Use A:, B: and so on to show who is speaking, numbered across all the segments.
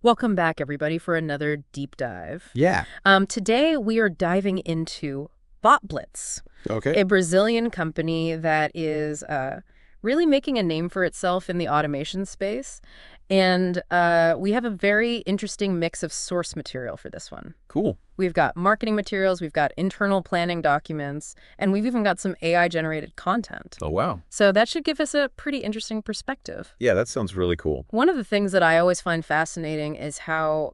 A: Welcome back, everybody, for another deep dive.
B: Yeah.
A: Today, we are diving into BotBlitz,
B: Okay.
A: a Brazilian company that is really making a name for itself in the automation space. And we have a very interesting mix of source material for this one.
B: Cool.
A: We've got marketing materials, we've got internal planning documents, and we've even got some AI-generated content.
B: Oh, wow.
A: So that should give us a pretty interesting perspective.
B: Yeah, that sounds really cool.
A: One of the things that I always find fascinating is how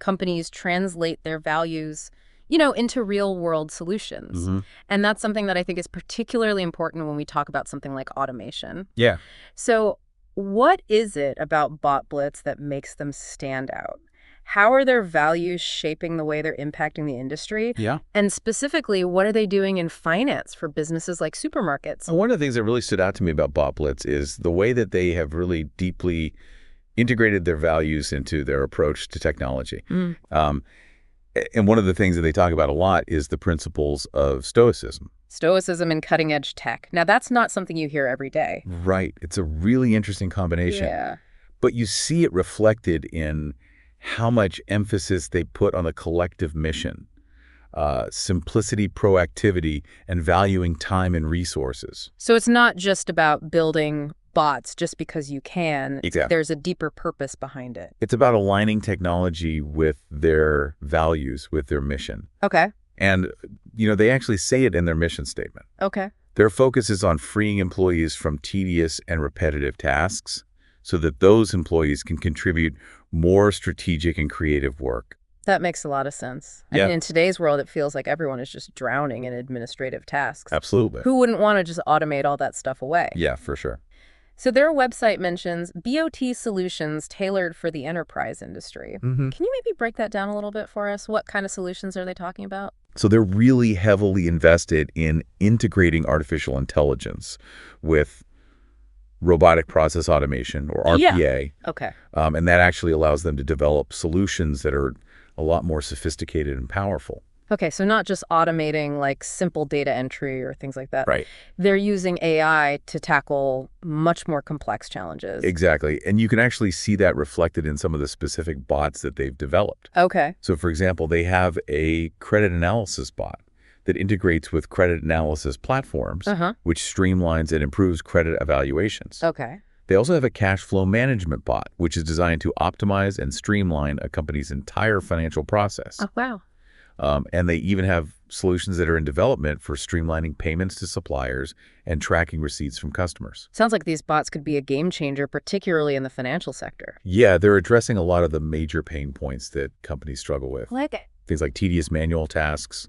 A: companies translate their values, into real-world solutions.
B: Mm-hmm.
A: And that's something that I think is particularly important when we talk about something like automation.
B: Yeah.
A: So what is it about BotBlitz that makes them stand out? How are their values shaping the way they're impacting the industry?
B: Yeah.
A: And specifically, what are they doing in finance for businesses like supermarkets?
B: One of the things that really stood out to me about BotBlitz is the way that they have really deeply integrated their values into their approach to technology. And one of the things that they talk about a lot is the principles of stoicism.
A: Stoicism and cutting-edge tech. Now, that's not something you hear every day.
B: Right. It's a really interesting combination.
A: Yeah.
B: But you see it reflected in how much emphasis they put on the collective mission, simplicity, proactivity, and valuing time and resources.
A: So it's not just about building bots just because you can.
B: Exactly.
A: There's a deeper purpose behind it.
B: It's about aligning technology with their values, with their mission.
A: Okay.
B: And, they actually say it in their mission statement.
A: Okay.
B: Their focus is on freeing employees from tedious and repetitive tasks so that those employees can contribute more strategic and creative work.
A: That makes a lot of sense.
B: Yeah.
A: I mean, in today's world, it feels like everyone is just drowning in administrative tasks.
B: Absolutely.
A: Who wouldn't want to just automate all that stuff away?
B: Yeah, for sure.
A: So their website mentions BOT solutions tailored for the enterprise industry.
B: Mm-hmm.
A: Can you maybe break that down a little bit for us? What kind of solutions are they talking about?
B: So they're really heavily invested in integrating artificial intelligence with robotic process automation, or RPA.
A: Yeah. Okay.
B: And that actually allows them to develop solutions that are a lot more sophisticated and powerful.
A: Okay, so not just automating like simple data entry or things like that.
B: Right.
A: They're using AI to tackle much more complex challenges.
B: Exactly. And you can actually see that reflected in some of the specific bots that they've developed.
A: Okay.
B: So, for example, they have a credit analysis bot that integrates with credit analysis platforms, which streamlines and improves credit evaluations.
A: Okay.
B: They also have a cash flow management bot, which is designed to optimize and streamline a company's entire financial process.
A: Oh, wow.
B: And they even have solutions that are in development for streamlining payments to suppliers and tracking receipts from customers.
A: Sounds like these bots could be a game changer, particularly in the financial sector.
B: Yeah, they're addressing a lot of the major pain points that companies struggle with.
A: Like it.
B: Things like tedious manual tasks,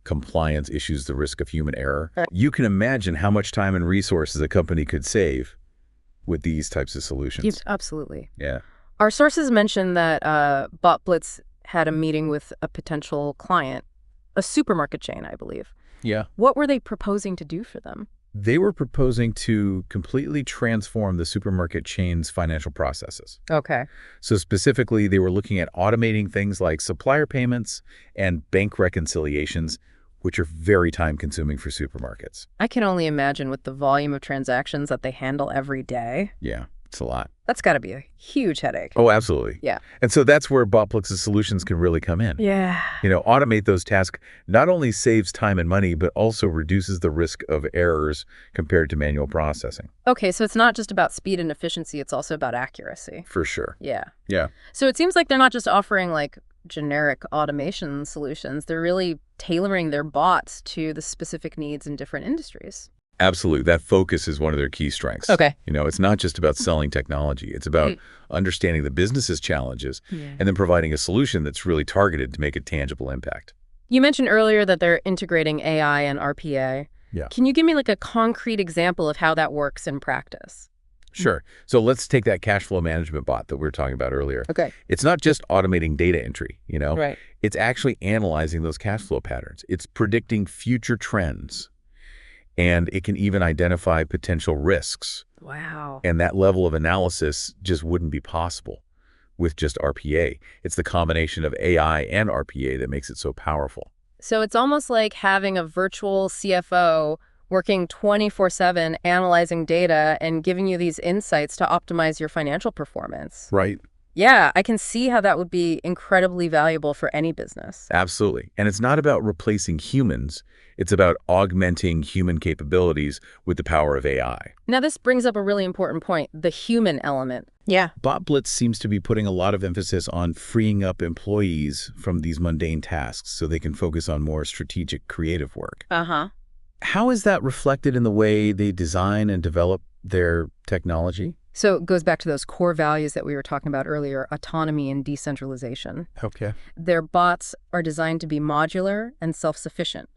B: compliance issues, the risk of human error. You can imagine how much time and resources a company could save with these types of solutions.
A: Yes, absolutely.
B: Yeah.
A: Our sources mentioned that BotBlitz had a meeting with a potential client, a supermarket chain, I believe.
B: Yeah.
A: What were they proposing to do for them?
B: They were proposing to completely transform the supermarket chain's financial processes.
A: Okay.
B: So specifically, they were looking at automating things like supplier payments and bank reconciliations, which are very time-consuming for supermarkets.
A: I can only imagine with the volume of transactions that they handle every day.
B: Yeah, it's a lot.
A: That's got to be a huge headache.
B: Oh, absolutely.
A: Yeah.
B: And so that's where BotBlitz's solutions can really come in.
A: Yeah.
B: Automate those tasks not only saves time and money, but also reduces the risk of errors compared to manual processing.
A: Okay, so it's not just about speed and efficiency, it's also about accuracy.
B: For sure.
A: Yeah.
B: Yeah.
A: So it seems like they're not just offering like generic automation solutions, they're really tailoring their bots to the specific needs in different industries.
B: Absolutely. That focus is one of their key strengths.
A: Okay.
B: It's not just about selling technology. It's about understanding the business's challenges and then providing a solution that's really targeted to make a tangible impact.
A: You mentioned earlier that they're integrating AI and RPA.
B: Yeah.
A: Can you give me like a concrete example of how that works in practice?
B: Sure. So let's take that cash flow management bot that we were talking about earlier.
A: Okay.
B: It's not just automating data entry,
A: Right.
B: It's actually analyzing those cash flow patterns. It's predicting future trends. And it can even identify potential risks.
A: Wow.
B: And that level of analysis just wouldn't be possible with just RPA. It's the combination of AI and RPA that makes it so powerful.
A: So it's almost like having a virtual CFO working 24/7, analyzing data and giving you these insights to optimize your financial performance.
B: Right.
A: Yeah, I can see how that would be incredibly valuable for any business.
B: Absolutely. And it's not about replacing humans. It's about augmenting human capabilities with the power of AI.
A: Now, this brings up a really important point, the human element. Yeah.
B: BotBlitz seems to be putting a lot of emphasis on freeing up employees from these mundane tasks so they can focus on more strategic, creative work.
A: Uh-huh.
B: How is that reflected in the way they design and develop their technology?
A: So it goes back to those core values that we were talking about earlier, autonomy and decentralization.
B: Okay.
A: Their bots are designed to be modular and self-sufficient.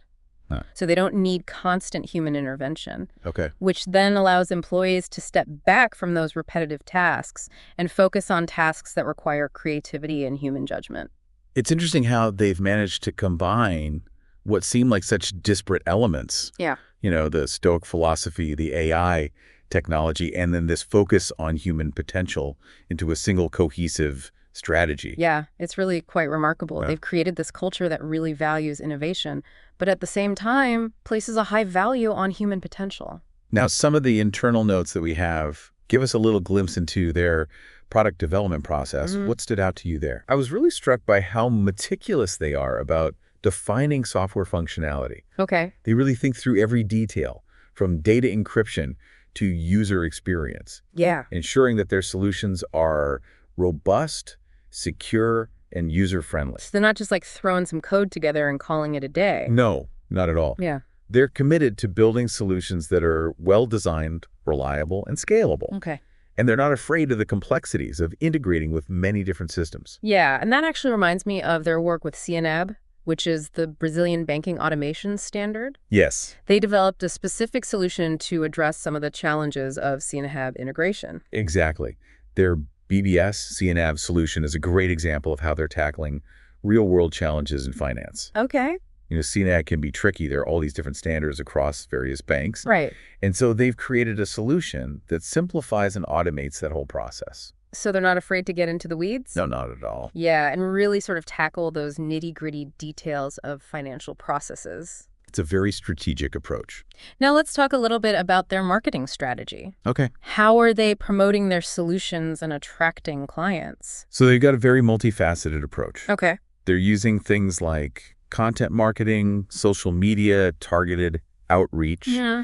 B: Huh.
A: So they don't need constant human intervention,
B: Okay.
A: which then allows employees to step back from those repetitive tasks and focus on tasks that require creativity and human judgment.
B: It's interesting how they've managed to combine what seem like such disparate elements.
A: Yeah.
B: You know, the Stoic philosophy, the AI technology, and then this focus on human potential into a single cohesive strategy.
A: Yeah, it's really quite remarkable.
B: Yeah.
A: They've created this culture that really values innovation, but at the same time places a high value on human potential.
B: Now, some of the internal notes that we have give us a little glimpse into their product development process. What stood out to you there? I was really struck by how meticulous they are about defining software functionality.
A: Okay.
B: They really think through every detail, from data encryption to user experience,
A: Yeah.
B: ensuring that their solutions are robust, secure, and user-friendly.
A: So they're not just like throwing some code together and calling it a day.
B: No, not at all.
A: Yeah.
B: They're committed to building solutions that are well-designed, reliable, and scalable.
A: Okay.
B: And they're not afraid of the complexities of integrating with many different systems.
A: Yeah, and that actually reminds me of their work with CNAB, which is the Brazilian banking automation standard.
B: Yes,
A: They developed a specific solution to address some of the challenges of CNAB integration.
B: exactly. Their BBS CNAB solution is a great example of how they're tackling real-world challenges in finance.
A: Okay.
B: You know, CNAB can be tricky. There are all these different standards across various banks.
A: Right.
B: And so they've created a solution that simplifies and automates that whole process.
A: So they're not afraid to get into the weeds?
B: No, not at all.
A: Yeah, and really sort of tackle those nitty-gritty details of financial processes.
B: It's a very strategic approach.
A: Now let's talk a little bit about their marketing strategy.
B: Okay.
A: How are they promoting their solutions and attracting clients?
B: So they've got a very multifaceted approach.
A: Okay.
B: They're using things like content marketing, social media, targeted outreach.
A: Yeah.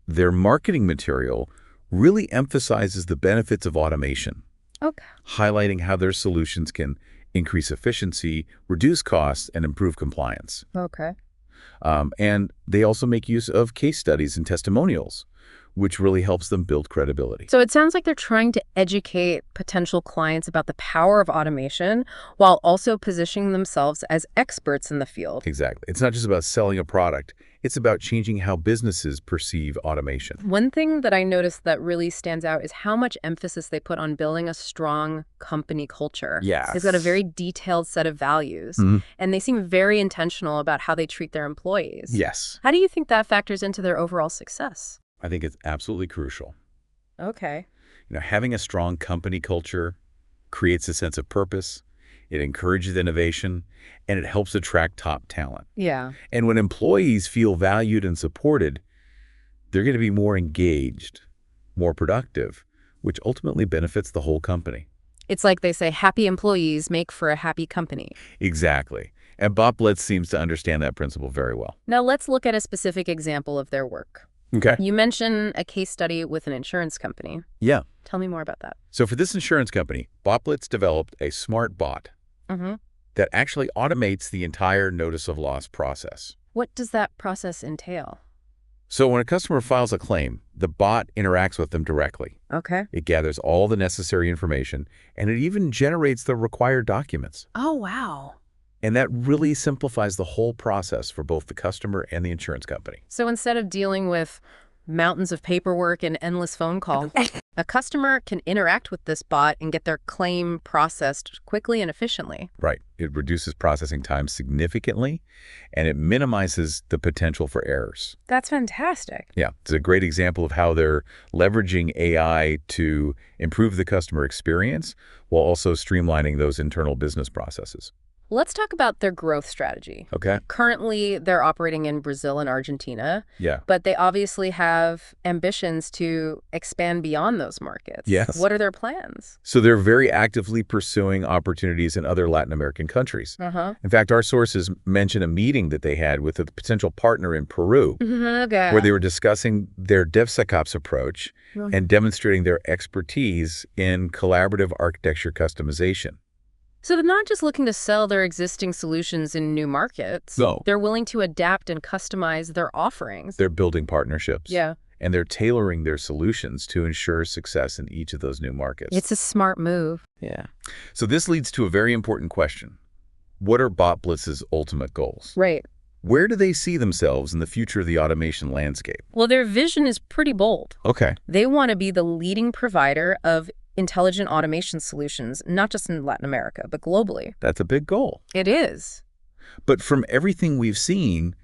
B: Their marketing material really emphasizes the benefits of automation,
A: Okay.
B: highlighting how their solutions can increase efficiency, reduce costs, and improve compliance.
A: Okay.
B: And they also make use of case studies and testimonials, which really helps them build credibility.
A: So it sounds like they're trying to educate potential clients about the power of automation while also positioning themselves as experts in the field.
B: Exactly. It's not just about selling a product. It's about changing how businesses perceive automation.
A: One thing that I noticed that really stands out is how much emphasis they put on building a strong company culture.
B: Yes.
A: They've got a very detailed set of values, and they seem very intentional about how they treat their employees.
B: Yes.
A: How do you think that factors into their overall success?
B: I think it's absolutely crucial.
A: Okay.
B: You know, having a strong company culture creates a sense of purpose, it encourages innovation, and it helps attract top talent.
A: Yeah.
B: And when employees feel valued and supported, they're going to be more engaged, more productive, which ultimately benefits the whole company.
A: It's like they say, happy employees make for a happy company.
B: Exactly. And BotBlitz seems to understand that principle very well.
A: Now let's look at a specific example of their work.
B: Okay.
A: You mentioned a case study with an insurance company.
B: Yeah.
A: Tell me more about that.
B: So for this insurance company, BotBlitz developed a smart bot that actually automates the entire notice of loss process.
A: What does that process entail?
B: So when a customer files a claim, the bot interacts with them directly.
A: Okay.
B: It gathers all the necessary information, and it even generates the required documents.
A: Oh, wow.
B: And that really simplifies the whole process for both the customer and the insurance company.
A: So instead of dealing with mountains of paperwork and endless phone calls, a customer can interact with this bot and get their claim processed quickly and efficiently.
B: Right. It reduces processing time significantly, and it minimizes the potential for errors.
A: That's fantastic.
B: Yeah, it's a great example of how they're leveraging AI to improve the customer experience while also streamlining those internal business processes.
A: Let's talk about their growth strategy.
B: Okay.
A: Currently, they're operating in Brazil and Argentina,
B: Yeah.
A: but they obviously have ambitions to expand beyond those markets.
B: Yes.
A: What are their plans?
B: So they're very actively pursuing opportunities in other Latin American countries.
A: Uh-huh.
B: In fact, our sources mention a meeting that they had with a potential partner in Peru,
A: Okay.
B: where they were discussing their DevSecOps approach and demonstrating their expertise in collaborative architecture customization.
A: So they're not just looking to sell their existing solutions in new markets.
B: No.
A: They're willing to adapt and customize their offerings.
B: They're building partnerships.
A: Yeah.
B: And they're tailoring their solutions to ensure success in each of those new markets.
A: It's a smart move.
B: Yeah. So this leads to a very important question. What are BotBlitz's ultimate goals?
A: Right.
B: Where do they see themselves in the future of the automation landscape?
A: Well, their vision is pretty bold.
B: Okay.
A: They want to be the leading provider of intelligent automation solutions, not just in Latin America, but globally.
B: That's a big goal.
A: It is.
B: But from everything we've seen,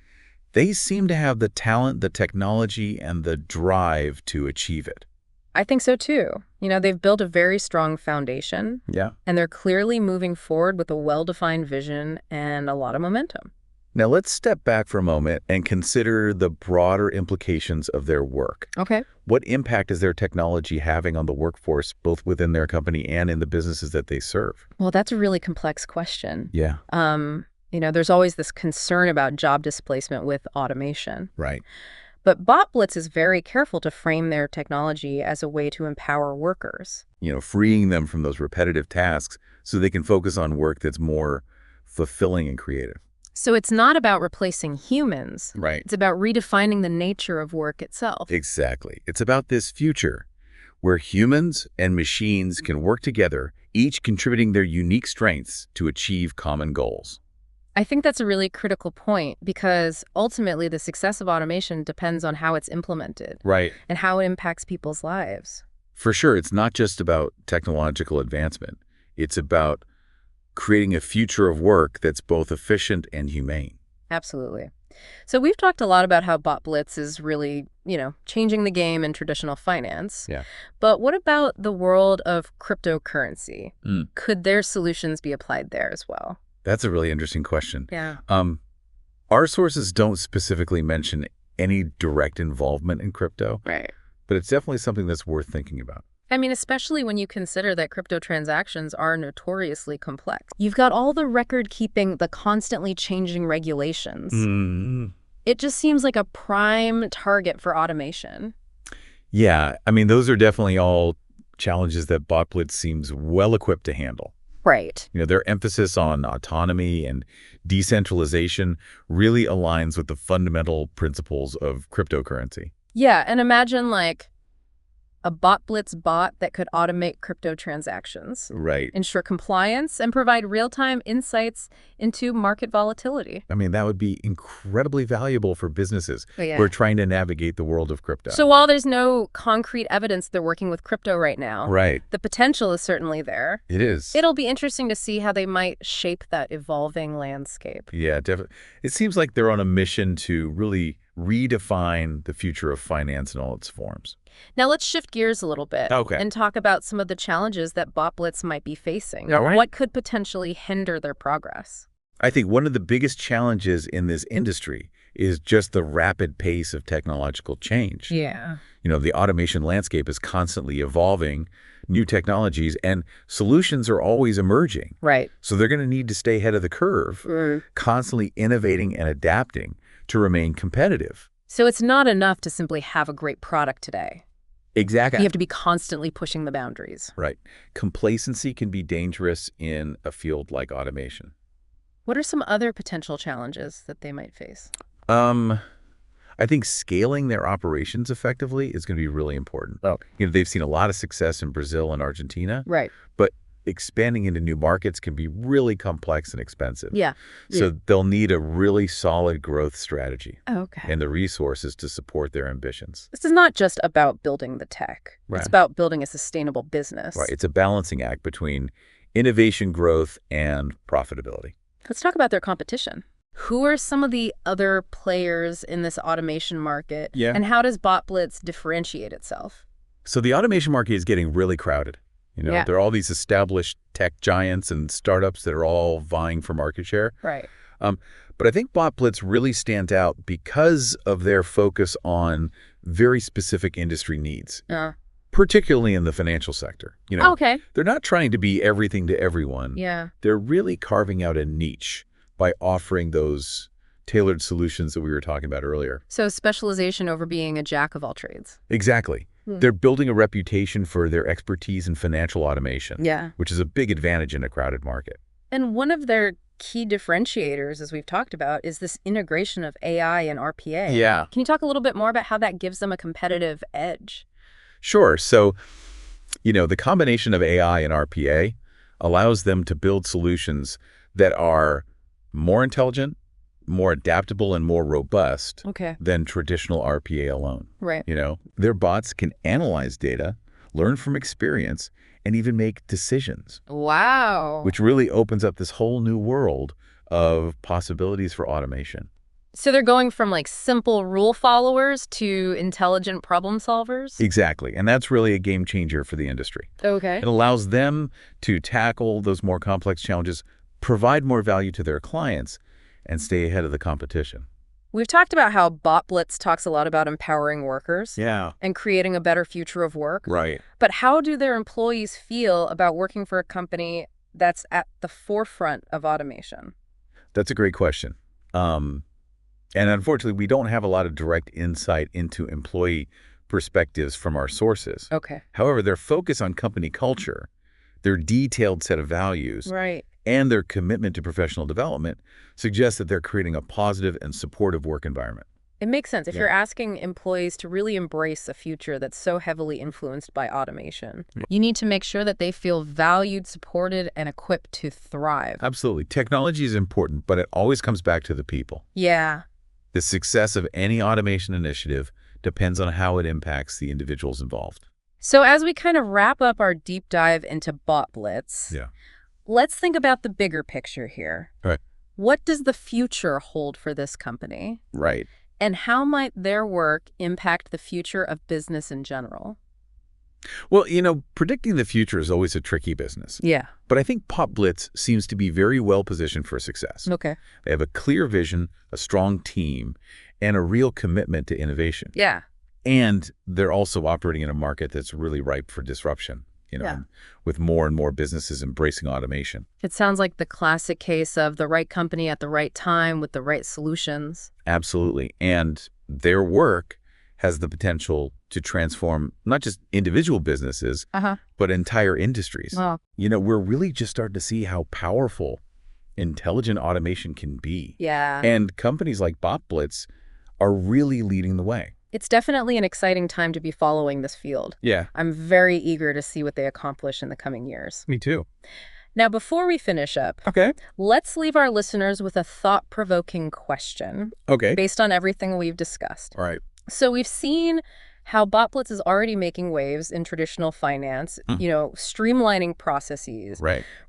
B: they seem to have the talent, the technology, and the drive to achieve it.
A: I think so too. They've built a very strong foundation.
B: Yeah.
A: And they're clearly moving forward with a well-defined vision and a lot of momentum.
B: Now let's step back for a moment and consider the broader implications of their work.
A: Okay.
B: What impact is their technology having on the workforce, both within their company and in the businesses that they serve?
A: Well, that's a really complex question.
B: Yeah.
A: There's always this concern about job displacement with automation.
B: Right.
A: But BotBlitz is very careful to frame their technology as a way to empower workers.
B: Freeing them from those repetitive tasks so they can focus on work that's more fulfilling and creative.
A: So it's not about replacing humans.
B: Right.
A: It's about redefining the nature of work itself.
B: Exactly. It's about this future where humans and machines can work together, each contributing their unique strengths to achieve common goals.
A: I think that's a really critical point because ultimately the success of automation depends on how it's implemented.
B: Right.
A: And how it impacts people's lives.
B: For sure, it's not just about technological advancement. It's about creating a future of work that's both efficient and humane.
A: Absolutely. So we've talked a lot about how BotBlitz is really, changing the game in traditional finance.
B: Yeah.
A: But what about the world of cryptocurrency? Could their solutions be applied there as well?
B: That's a really interesting question.
A: Yeah.
B: Our sources don't specifically mention any direct involvement in crypto.
A: Right.
B: But it's definitely something that's worth thinking about.
A: Especially when you consider that crypto transactions are notoriously complex. You've got all the record-keeping, the constantly changing regulations. It just seems like a prime target for automation.
B: Yeah, those are definitely all challenges that BotBlitz seems well-equipped to handle.
A: Right.
B: Their emphasis on autonomy and decentralization really aligns with the fundamental principles of cryptocurrency.
A: Yeah, and imagine a BotBlitz bot that could automate crypto transactions,
B: Right.
A: ensure compliance, and provide real-time insights into market volatility.
B: That would be incredibly valuable for businesses
A: Oh, yeah.
B: who are trying to navigate the world of crypto.
A: So while there's no concrete evidence they're working with crypto right now,
B: Right.
A: the potential is certainly there.
B: It is.
A: It'll be interesting to see how they might shape that evolving landscape.
B: Yeah, definitely. It seems like they're on a mission to really redefine the future of finance in all its forms.
A: Now let's shift gears a little bit and talk about some of the challenges that BotBlitz might be facing.
B: All right.
A: What could potentially hinder their progress?
B: I think one of the biggest challenges in this industry is just the rapid pace of technological change.
A: Yeah.
B: The automation landscape is constantly evolving, new technologies, and solutions are always emerging.
A: Right.
B: So they're going to need to stay ahead of the curve, constantly innovating and adapting to remain competitive.
A: So it's not enough to simply have a great product today.
B: Exactly.
A: You have to be constantly pushing the boundaries.
B: Right. Complacency can be dangerous in a field like automation.
A: What are some other potential challenges that they might face?
B: I think scaling their operations effectively is going to be really important. They've seen a lot of success in Brazil and Argentina.
A: Right.
B: But expanding into new markets can be really complex and expensive.
A: Yeah.
B: So they'll need a really solid growth strategy
A: Okay.
B: and the resources to support their ambitions.
A: This is not just about building the tech.
B: Right.
A: It's about building a sustainable business.
B: Right. It's a balancing act between innovation, growth, and profitability.
A: Let's talk about their competition. Who are some of the other players in this automation market?
B: Yeah.
A: And how does BotBlitz differentiate itself?
B: So the automation market is getting really crowded.
A: Yeah.
B: There are all these established tech giants and startups that are all vying for market share.
A: Right.
B: But I think BotBlitz really stands out because of their focus on very specific industry needs, particularly in the financial sector.
A: Okay.
B: They're not trying to be everything to everyone.
A: Yeah.
B: They're really carving out a niche by offering those tailored solutions that we were talking about earlier.
A: So specialization over being a jack of all trades.
B: Exactly. They're building a reputation for their expertise in financial automation, which is a big advantage in a crowded market.
A: And one of their key differentiators, as we've talked about, is this integration of AI and RPA.
B: Yeah.
A: Can you talk a little bit more about how that gives them a competitive edge?
B: Sure. So, the combination of AI and RPA allows them to build solutions that are more intelligent, more adaptable, and more robust than traditional RPA alone.
A: Right.
B: Their bots can analyze data, learn from experience, and even make decisions.
A: Wow.
B: Which really opens up this whole new world of possibilities for automation.
A: So they're going from simple rule followers to intelligent problem solvers?
B: Exactly. And that's really a game changer for the industry.
A: Okay.
B: It allows them to tackle those more complex challenges, provide more value to their clients, and stay ahead of the competition.
A: We've talked about how BotBlitz talks a lot about empowering workers and creating a better future of work.
B: Right.
A: But how do their employees feel about working for a company that's at the forefront of automation?
B: That's a great question. And unfortunately, we don't have a lot of direct insight into employee perspectives from our sources.
A: Okay.
B: However, their focus on company culture, their detailed set of values, and their commitment to professional development suggests that they're creating a positive and supportive work environment.
A: It makes sense. If you're asking employees to really embrace a future that's so heavily influenced by automation, you need to make sure that they feel valued, supported, and equipped to thrive.
B: Absolutely. Technology is important, but it always comes back to the people.
A: Yeah.
B: The success of any automation initiative depends on how it impacts the individuals involved.
A: So as we kind of wrap up our deep dive into BotBlitz, let's think about the bigger picture here.
B: Right.
A: What does the future hold for this company?
B: Right.
A: And how might their work impact the future of business in general?
B: Well, predicting the future is always a tricky business.
A: Yeah.
B: But I think BotBlitz seems to be very well positioned for success.
A: Okay.
B: They have a clear vision, a strong team, and a real commitment to innovation.
A: Yeah.
B: And they're also operating in a market that's really ripe for disruption, with more and more businesses embracing automation.
A: It sounds like the classic case of the right company at the right time with the right solutions.
B: Absolutely. And their work has the potential to transform not just individual businesses, but entire industries.
A: Wow.
B: We're really just starting to see how powerful intelligent automation can be.
A: Yeah.
B: And companies like BotBlitz are really leading the way.
A: It's definitely an exciting time to be following this field.
B: Yeah.
A: I'm very eager to see what they accomplish in the coming years.
B: Me too.
A: Now, before we finish up, let's leave our listeners with a thought-provoking question based on everything we've discussed.
B: All right.
A: So we've seen how BotBlitz is already making waves in traditional finance, streamlining processes,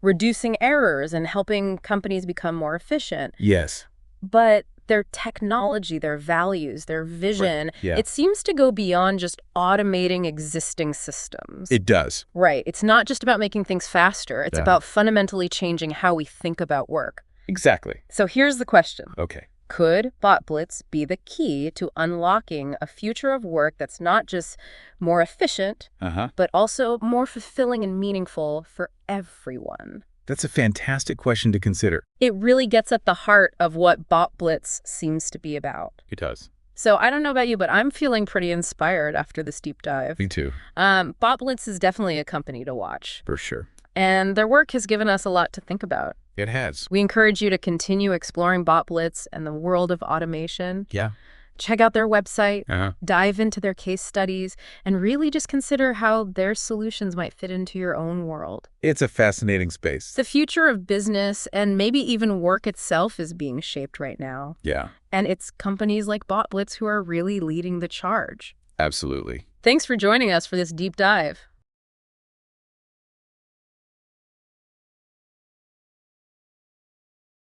A: reducing errors, and helping companies become more efficient.
B: Yes.
A: But their technology, their values, their vision, it seems to go beyond just automating existing systems.
B: It does.
A: Right. It's not just about making things faster. It's about fundamentally changing how we think about work.
B: Exactly.
A: So here's the question.
B: Okay.
A: Could BotBlitz be the key to unlocking a future of work that's not just more efficient, but also more fulfilling and meaningful for everyone?
B: That's a fantastic question to consider.
A: It really gets at the heart of what BotBlitz seems to be about.
B: It does.
A: So I don't know about you, but I'm feeling pretty inspired after this deep dive.
B: Me too.
A: BotBlitz is definitely a company to watch.
B: For sure.
A: And their work has given us a lot to think about.
B: It has.
A: We encourage you to continue exploring BotBlitz and the world of automation.
B: Yeah.
A: Check out their website, dive into their case studies, and really just consider how their solutions might fit into your own world.
B: It's a fascinating space.
A: The future of business and maybe even work itself is being shaped right now.
B: Yeah.
A: And it's companies like BotBlitz who are really leading the charge.
B: Absolutely.
A: Thanks for joining us for this deep dive.